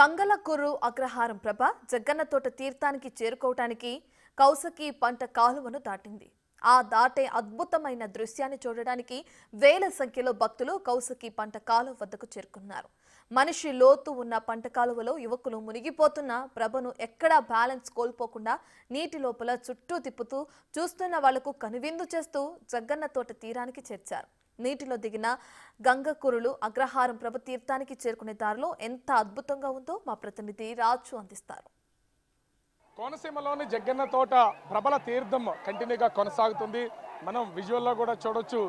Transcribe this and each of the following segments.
గంగలకుర్రు అగ్రహారం ప్రభ జగ్గన్నతోట తీర్థానికి చేరుకోవటానికి కౌసకి పంట కాలువను దాటింది. ఆ దాటే అద్భుతమైన దృశ్యాన్ని చూడడానికి వేల సంఖ్యలో భక్తులు కౌసకి పంట కాలువ వద్దకు చేరుకున్నారు. మనిషి లోతు ఉన్న పంట కాలువలో యువకులు మునిగిపోతున్న ప్రభను ఎక్కడా బ్యాలెన్స్ కోల్పోకుండా నీటి లోపల చుట్టూ తిప్పుతూ చూస్తున్న వాళ్లకు కనువిందు చేస్తూ జగ్గన్నతోట తీరానికి చేర్చారు. నీటిలో దిగిన గంగకురులు అగ్రహారం ప్రభ తీర్థానికి చేరుకునే దారిలో ఎంత అద్భుతంగా ఉందో మా ప్రతినిధి రాజు అందిస్తారు. కోనసీమలోని జగ్గన్నతోట ప్రబల తీర్థం కంటిన్యూగా కొనసాగుతుంది. మనం విజువల్లో కూడా చూడొచ్చు.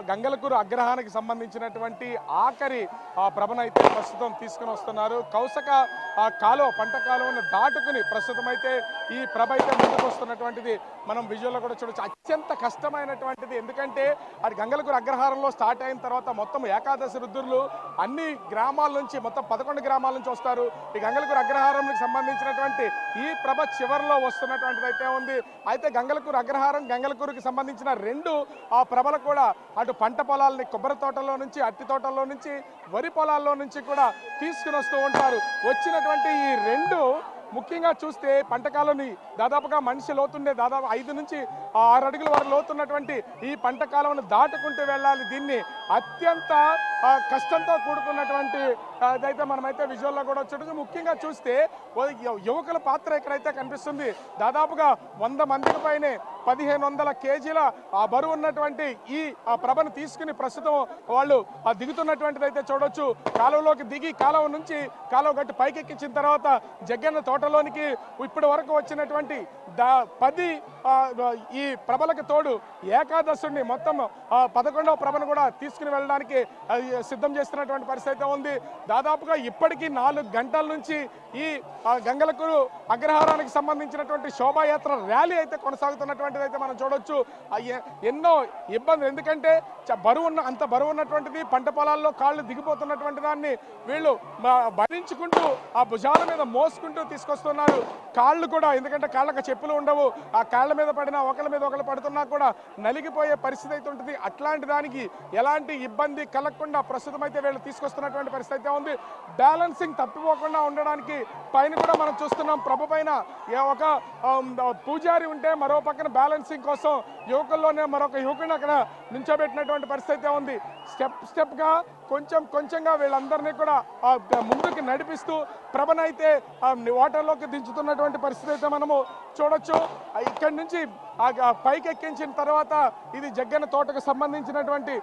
గంగలకురు అగ్రహానికి సంబంధించినటువంటి ఆఖరి ప్రభను అయితే ప్రస్తుతం తీసుకుని వస్తున్నారు. కౌసక కాలువ పంట కాలువను దాటుకుని ప్రస్తుతం అయితే ఈ ప్రభ అయితే ముందుకు వస్తున్నటువంటిది మనం విజువల్లో కూడా చూడొచ్చు. అత్యంత కష్టమైనటువంటిది, ఎందుకంటే అది గంగలకురు అగ్రహారంలో స్టార్ట్ అయిన తర్వాత మొత్తం ఏకాదశి రుద్రులు అన్ని గ్రామాల నుంచి మొత్తం 11 గ్రామాల నుంచి వస్తారు. ఈ గంగలకురు అగ్రహారంకి సంబంధించినటువంటి ఈ ప్రభ చివరిలో వస్తున్నటువంటిది అయితే ఉంది. అయితే గంగలకురు అగ్రహారం గంగలకురుకి సంబంధించిన 2 ప్రభలు కూడా అటు పంట పొలాలని కొబ్బరి తోటల్లో నుంచి, అట్టి తోటల్లో నుంచి, వరి పొలాల్లో నుంచి కూడా తీసుకుని వస్తూ ఉంటారు. వచ్చినటువంటి ఈ 2 ముఖ్యంగా చూస్తే పంట కాలువని దాదాపుగా మనిషి లోతుండే దాదాపు 5 నుంచి 6 అడుగుల వరకు లోతున్నటువంటి ఈ పంట కాలువను దాటుకుంటూ వెళ్ళాలి. దీన్ని అత్యంత కష్టంతో కూడుకున్నటువంటి అదైతే మనమైతే విజువల్లో కూడా వచ్చేది. ముఖ్యంగా చూస్తే యువకుల పాత్ర ఎక్కడైతే కనిపిస్తుంది. దాదాపుగా 100 మందికి పైనే 1500 కేజీల బరువు ఉన్నటువంటి ఈ ప్రభను తీసుకుని ప్రస్తుతం వాళ్ళు దిగుతున్నటువంటిది అయితే చూడొచ్చు. కాలువలోకి దిగి కాలువ నుంచి కాలువ గట్టి పైకెక్కించిన తర్వాత జగ్గన్న తోటలోనికి ఇప్పటి వరకు వచ్చినటువంటి 10 ఈ ప్రభలకు తోడు ఏకాదశుడిని మొత్తం 11వ ప్రభను కూడా తీసుకుని వెళ్ళడానికి సిద్ధం చేస్తున్నటువంటి పరిస్థితి ఉంది. దాదాపుగా ఇప్పటికీ 4 గంటల నుంచి ఈ గంగలకురు అగ్రహారానికి సంబంధించినటువంటి శోభాయాత్ర ర్యాలీ అయితే కొనసాగుతున్నటువంటిది అయితే మనం చూడొచ్చు. ఎన్నో ఇబ్బందులు, ఎందుకంటే అంత బరువు ఉన్నటువంటిది పంట పొలాల్లో కాళ్ళు దిగిపోతున్నటువంటి దాన్ని వీళ్ళు భరించుకుంటూ ఆ భుజాల మీద మోసుకుంటూ తీసుకొస్తున్నారు. కాళ్ళు కూడా, ఎందుకంటే కాళ్ళకి చెప్పులు ఉండవు, ఆ కాళ్ళ మీద పడినా ఒకళ్ళ మీద ఒకళ్ళు పడుతున్నా కూడా నలిగిపోయే పరిస్థితి అయితే ఉంటుంది. అట్లాంటి దానికి ఎలాంటి ఇబ్బంది కలగకుండా ప్రస్తుతం అయితే వీళ్ళు తీసుకొస్తున్నటువంటి పరిస్థితి అయితే ఉంది. బ్యాలెన్సింగ్ తప్పిపోకుండా ఉండడానికి పైన కూడా మనం చూస్తున్నాం. ప్రభు పైన ఒక పూజారి ఉంటే మరో పక్కన బ్యాలెన్సింగ్ కోసం యువకుల్లోనే మరొక యువకుని అక్కడ నుంచోబెట్టినటువంటి పరిస్థితి ఉంది. స్టెప్గా కొంచెంగా వీళ్ళందరినీ కూడా ముందుకు నడిపిస్తూ ప్రభనైతే వాటర్లోకి దించుతున్నటువంటి పరిస్థితి అయితే మనము చూడొచ్చు. ఇక్కడి నుంచి పైకి ఎక్కించిన తర్వాత ఇది జగ్గన్న తోటకు సంబంధించినటువంటి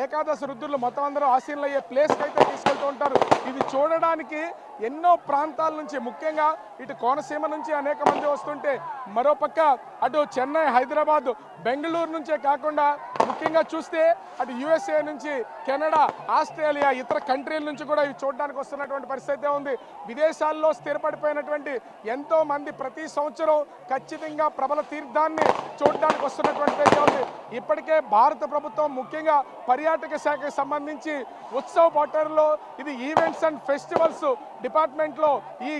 ఏకాదశి రుద్రులు మొత్తం అందరూ ఆశీనులయ్యే ప్లేస్కి అయితే తీసుకెళ్తూ ఉంటారు. ఇది చూడడానికి ఎన్నో ప్రాంతాల నుంచి, ముఖ్యంగా ఇటు కోనసీమ నుంచి అనేక మంది వస్తుంటే, మరోపక్క అటు చెన్నై, హైదరాబాద్, బెంగళూరు నుంచే కాకుండా ముఖ్యంగా చూస్తే అటు USA నుంచి, కెనడా, ఆస్ట్రేలియా, ఇతర కంట్రీల నుంచి కూడా ఇవి చూడడానికి వస్తున్నటువంటి పరిస్థితి ఉంది. విదేశాల్లో స్థిరపడిపోయినటువంటి ఎంతో మంది ప్రతి సంవత్సరం ఖచ్చితంగా ప్రబల తీర్థాన్ని చూడడానికి వస్తున్నటువంటి ఉంది. ఇప్పటికే భారత ప్రభుత్వం ముఖ్యంగా పర్యాటక శాఖకు సంబంధించి ఉత్సవ్ పోర్టల్లో ఇది ఈవెంట్స్ అండ్ ఫెస్టివల్స్ డిపార్ట్మెంట్లో ఈ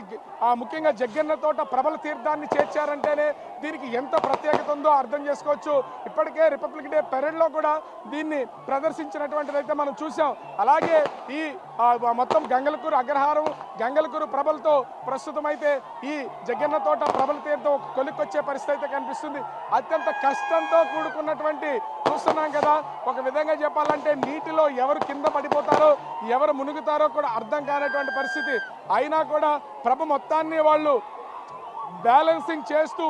ముఖ్యంగా జగ్గన్న తోట ప్రబల తీర్థాన్ని చేర్చారంటేనే దీనికి ఎంత ప్రత్యేకత ఉందో అర్థం చేసుకోవచ్చు. ఇప్పటికే రిపబ్లిక్ డే పెరేడ్లో కూడా దీన్ని ప్రదర్శించినటువంటిది అయితే మనం చూసాం. అలాగే ఈ మొత్తం గంగలకురు అగ్రహారం గంగలకురు ప్రభలతో ప్రస్తుతం అయితే ఈ జగ్గన్న తోట ప్రబల తీర్థం కొలిక్కొచ్చే పరిస్థితి అయితే కనిపిస్తుంది. అత్యంత కష్టంతో కూడుకున్నటువంటి చూస్తున్నాం కదా. ఒక విధంగా చెప్పాలంటే నీటిలో ఎవరు కింద పడిపోతారో, ఎవరు మునుగుతారో కూడా అర్థం కానటువంటి పరిస్థితి. అయినా కూడా ప్రభ మొత్తాన్ని వాళ్ళు బ్యాలెన్సింగ్ చేస్తూ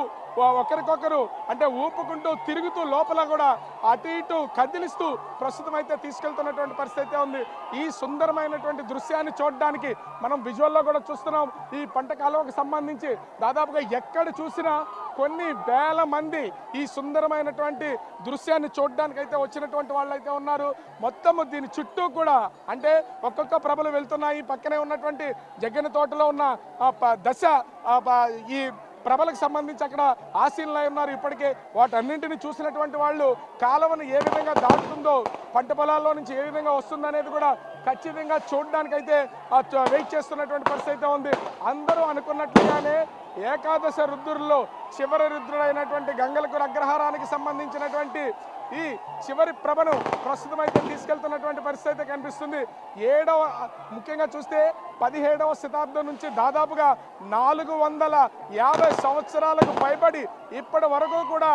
ఒకరికొకరు అంటే ఊపుకుంటూ తిరుగుతూ లోపల కూడా అటు ఇటు కదిలిస్తూ ప్రస్తుతం అయితే తీసుకెళ్తున్నటువంటి పరిస్థితి ఉంది. ఈ సుందరమైనటువంటి దృశ్యాన్ని చూడడానికి మనం విజువల్లో కూడా చూస్తున్నాం. ఈ పంట కాలువకు సంబంధించి దాదాపుగా ఎక్కడ చూసినా కొన్ని వేల మంది ఈ సుందరమైనటువంటి దృశ్యాన్ని చూడడానికి అయితే వచ్చినటువంటి వాళ్ళు అయితే ఉన్నారు. మొత్తము దీని చుట్టూ కూడా అంటే ఒక్కొక్క ప్రభలు వెళ్తున్నాయి. పక్కనే ఉన్నటువంటి జగ్గన్న తోటలో ఉన్న దశ ఈ ప్రభలకు సంబంధించి అక్కడ ఆశీనులై ఉన్నారు. ఇప్పటికే వాటన్నింటినీ చూసినటువంటి వాళ్ళు కాలువను ఏ విధంగా దాటుతుందో, పంట పొలాల్లో నుంచి ఏ విధంగా వస్తుందనేది కూడా ఖచ్చితంగా చూడడానికైతే వెయిట్ చేస్తున్నటువంటి పరిస్థితి ఉంది. అందరూ అనుకున్నట్లుగానే ఏకాదశ రుద్రుల్లో చివరి రుద్రుడైనటువంటి గంగలకురు అగ్రహారానికి సంబంధించినటువంటి ఈ చివరి ప్రభను ప్రస్తుతం అయితే తీసుకెళ్తున్నటువంటి పరిస్థితి అయితే కనిపిస్తుంది. ముఖ్యంగా చూస్తే 17వ శతాబ్దం నుంచి దాదాపుగా 450 సంవత్సరాలకు పైబడి ఇప్పటి వరకు కూడా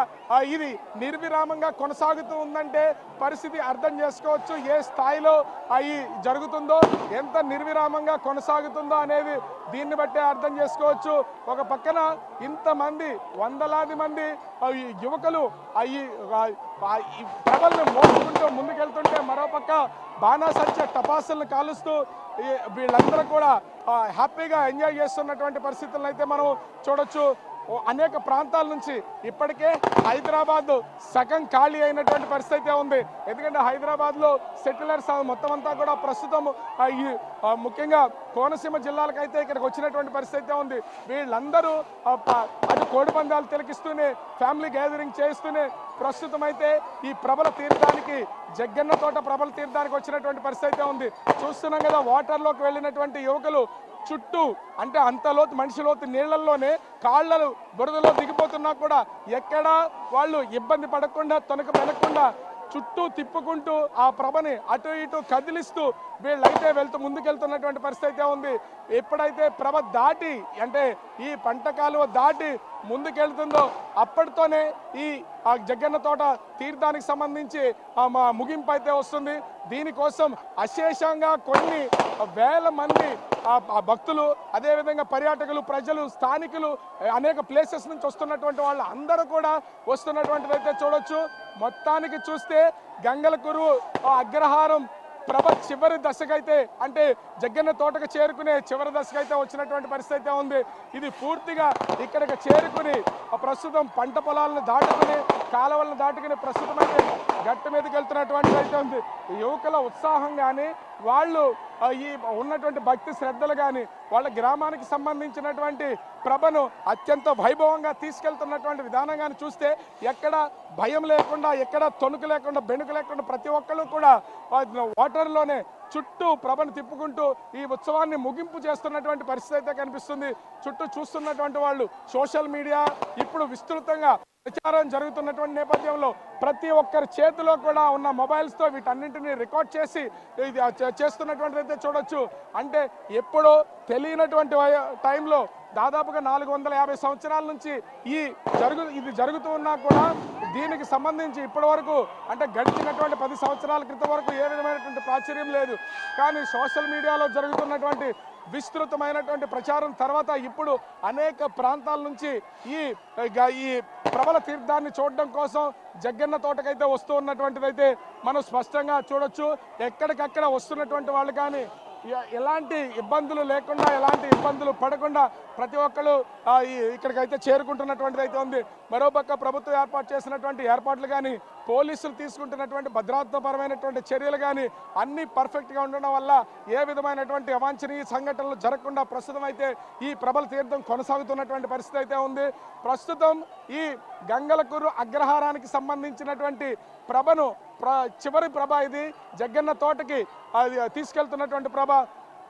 ఇది నిర్విరామంగా కొనసాగుతూ ఉందంటే పరిస్థితి అర్థం చేసుకోవచ్చు. ఏ స్థాయిలో అవి జరుగుతుందో, ఎంత నిర్విరామంగా కొనసాగుతుందో అనేది దీన్ని బట్టే అర్థం చేసుకోవచ్చు. ఒక పక్కన ఇంతమంది వందలాది మంది యువకులు ఈ ప్రభలను మోసుకుంటూ ముందుకెళ్తుంటే, మరోపక్క బాణాసంచ టపాసులను కాలుస్తూ వీళ్ళందరూ కూడా హ్యాపీగా ఎంజాయ్ చేస్తున్నటువంటి పరిస్థితులను అయితే మనం చూడొచ్చు. అనేక ప్రాంతాల నుంచి ఇప్పటికే హైదరాబాద్ సగం ఖాళీ అయినటువంటి పరిస్థితి ఉంది. ఎందుకంటే హైదరాబాద్లో సెటిలర్స్ మొత్తం అంతా కూడా ప్రస్తుతం ముఖ్యంగా కోనసీమ జిల్లాలకైతే ఇక్కడికి వచ్చినటువంటి పరిస్థితి ఉంది. వీళ్ళందరూ అటు కోడి పందాలు తిలకిస్తూనే, ఫ్యామిలీ గ్యాదరింగ్ చేస్తూనే ప్రస్తుతం అయితే ఈ ప్రభల తీర్థానికి, జగ్గన్న తోట ప్రభల తీర్థానికి వచ్చినటువంటి పరిస్థితి ఉంది. చూస్తున్నాం కదా, వాటర్లోకి వెళ్ళినటువంటి యువకులు చుట్టూ అంటే అంతలోతు మనిషి లోతు నీళ్లలోనే కాళ్ళలు బురదలో దిగిపోతున్నా కూడా ఎక్కడా వాళ్ళు ఇబ్బంది పడకుండా, తొనక వెనకుండా చుట్టూ తిప్పుకుంటూ ఆ ప్రభని అటు ఇటు కదిలిస్తూ వీళ్ళైతే ముందుకెళ్తున్నటువంటి పరిస్థితి ఉంది. ఎప్పుడైతే ప్రభ దాటి అంటే ఈ పంట కాలువ దాటి ముందుకెళ్తుందో అప్పటితోనే ఈ జగ్గన్న తోట తీర్థానికి సంబంధించి ముగింపు అయితే వస్తుంది. దీనికోసం అశేషంగా కొన్ని వేల మంది భక్తులు, అదేవిధంగా పర్యాటకులు, ప్రజలు, స్థానికులు, అనేక ప్లేసెస్ నుంచి వస్తున్నటువంటి వాళ్ళు అందరూ కూడా వస్తున్నటువంటిది అయితే చూడొచ్చు. మొత్తానికి చూస్తే గంగలకురు అగ్రహారం ప్రభ చివరి దశకైతే అంటే జగ్గన్న తోటకు చేరుకునే చివరి దశకైతే వచ్చినటువంటి పరిస్థితి ఉంది. ఇది పూర్తిగా ఇక్కడికి చేరుకుని ప్రస్తుతం పంట పొలాలను దాటుకుని, కాలువలను దాటుకుని ప్రస్తుతం అయితే గట్టు మీదకి వెళ్తున్నటువంటి అయితే ఉంది. యువకుల ఉత్సాహం కానీ, వాళ్ళు ఈ ఉన్నటువంటి భక్తి శ్రద్ధలు కానీ, వాళ్ళ గ్రామానికి సంబంధించినటువంటి ప్రభను అత్యంత వైభవంగా తీసుకెళ్తున్నటువంటి విధానం కానీ చూస్తే ఎక్కడ భయం లేకుండా, ఎక్కడ తొణుకు లేకుండా, బెణుకు లేకుండా ప్రతి ఒక్కళ్ళు కూడా వాటర్లోనే చుట్టూ ప్రభను తిప్పుకుంటూ ఈ ఉత్సవాన్ని ముగింపు చేస్తున్నటువంటి పరిస్థితి అయితే కనిపిస్తుంది. చుట్టూ చూస్తున్నటువంటి వాళ్ళు సోషల్ మీడియా ఇప్పుడు విస్తృతంగా ప్రచారం జరుగుతున్నటువంటి నేపథ్యంలో ప్రతి ఒక్కరి చేతిలో కూడా ఉన్న మొబైల్స్తో వీటన్నింటినీ రికార్డ్ చేసి చేస్తున్నటువంటిది అయితే చూడొచ్చు. అంటే ఎప్పుడో తెలియనటువంటి టైంలో దాదాపుగా 450 సంవత్సరాల నుంచి ఇది జరుగుతూ ఉన్నా కూడా దీనికి సంబంధించి ఇప్పటి వరకు అంటే గడిచినటువంటి 10 సంవత్సరాల క్రితం వరకు ఏ విధమైనటువంటి ప్రాచుర్యం లేదు. కానీ సోషల్ మీడియాలో జరుగుతున్నటువంటి విస్తృతమైనటువంటి ప్రచారం తర్వాత ఇప్పుడు అనేక ప్రాంతాల నుంచి ఈ ప్రబల తీర్థాన్ని చూడడం కోసం జగ్గన్న తోటకైతే వస్తూ ఉన్నటువంటిది అయితే మనం స్పష్టంగా చూడొచ్చు. ఎక్కడికక్కడ వస్తున్నటువంటి వాళ్ళు కానీ ఎలాంటి ఇబ్బందులు లేకుండా, ఎలాంటి ఇబ్బందులు పడకుండా ప్రతి ఒక్కరు ఇక్కడికైతే చేరుకుంటున్నటువంటిది అయితే ఉంది. మరోపక్క ప్రభుత్వం ఏర్పాటు చేసినటువంటి ఏర్పాట్లు కానీ, పోలీసులు తీసుకుంటున్నటువంటి భద్రతాపరమైనటువంటి చర్యలు కానీ అన్నీ పర్ఫెక్ట్గా ఉండడం వల్ల ఏ విధమైనటువంటి అవాంఛనీయ సంఘటనలు జరగకుండా ప్రస్తుతం అయితే ఈ ప్రభల తీర్థం కొనసాగుతున్నటువంటి పరిస్థితి అయితే ఉంది. ప్రస్తుతం ఈ గంగలకూరు అగ్రహారానికి సంబంధించినటువంటి ప్రభను చివరి ప్రభ ఇది జగ్గన్న తోటకి తీసుకెళ్తున్నటువంటి ప్రభ.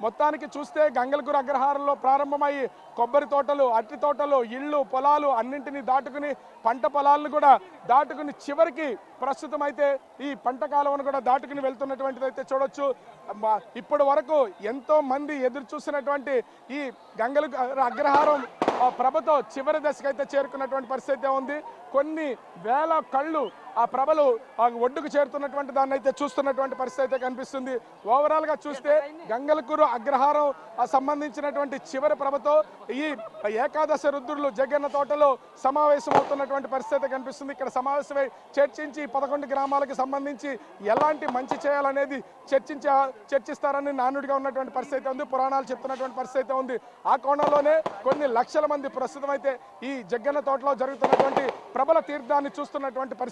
మొత్తానికి చూస్తే గంగలకూరు అగ్రహారంలో ప్రారంభమయ్యి కొబ్బరి తోటలు, అరటి తోటలు, ఇళ్ళు, పొలాలు అన్నింటినీ దాటుకుని పంట పొలాలను కూడా దాటుకుని చివరికి ప్రస్తుతం అయితే ఈ పంట కాలువను కూడా దాటుకుని వెళ్తున్నటువంటిది అయితే చూడొచ్చు. ఇప్పటి వరకు ఎంతో మంది ఎదురు చూసినటువంటి ఈ గంగలకూరు అగ్రహారం ప్రభతో చివరి దశకైతే చేరుకున్నటువంటి పరిస్థితి ఉంది. కొన్ని వేల కళ్ళు ఆ ప్రభలు ఒడ్డుకు చేరుతున్నటువంటి దాన్ని అయితే చూస్తున్నటువంటి పరిస్థితి అయితే కనిపిస్తుంది. ఓవరాల్గా చూస్తే గంగలకూరు అగ్రహారం సంబంధించినటువంటి చివరి ప్రభతో ఈ ఏకాదశ రుద్రులు జగ్గన్న తోటలో సమావేశం అవుతున్నటువంటి పరిస్థితి కనిపిస్తుంది. ఇక్కడ సమావేశమై చర్చించి 11 గ్రామాలకు సంబంధించి ఎలాంటి మంచి చేయాలనేది చర్చిస్తారని నానుడిగా ఉన్నటువంటి పరిస్థితి ఉంది. పురాణాలు చెప్తున్నటువంటి పరిస్థితి ఉంది. ఆ కోణంలోనే కొన్ని లక్షల మంది ప్రస్తుతం అయితే ఈ జగ్గన్న తోటలో జరుగుతున్నటువంటి ప్రబల తీర్థాన్ని చూస్తున్నటువంటి పరిస్థితి